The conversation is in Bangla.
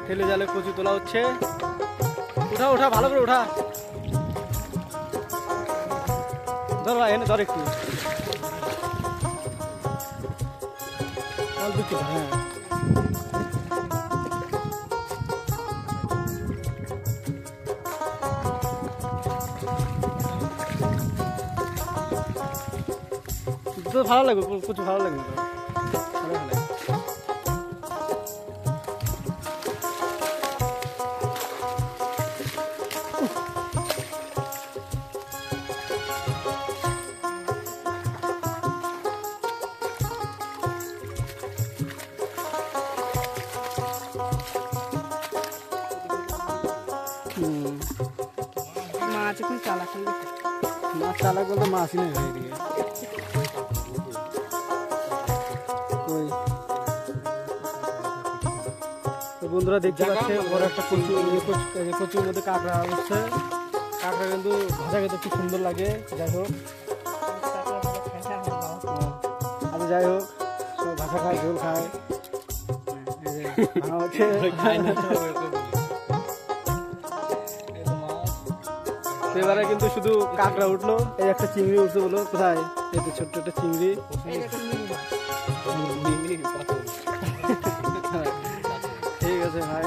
ঠেলে জালে কচু তোলা হচ্ছে। উঠা উঠা ভালো করে উঠা। ধর ভাই, এনে ধর একটু। হ্যাঁ তো ভালো লাগবে, কচু ভালো লাগবে তো। মাছ এখন চালাক হয়ে গেছে। মাছ চালাক বলতে মাছই নেই ভাই এদিকে। বন্ধুরা দেখতে পাচ্ছে বড় একটা কচুর মধ্যে কাঁকড়া হচ্ছে। কাঁকড়া কিন্তু ভাজা খেতে খুব সুন্দর লাগে। যাই হোক আচ্ছা, যাই হোক সব ভাজা খায়, ঝোল খায়। এবারে কিন্তু শুধু কাঁকড়া উঠলো, এই একটা চিংড়ি উঠছে। বলো কোথায়? এই তো ছোট্ট একটা চিংড়ি। ঠিক আছে ভাই।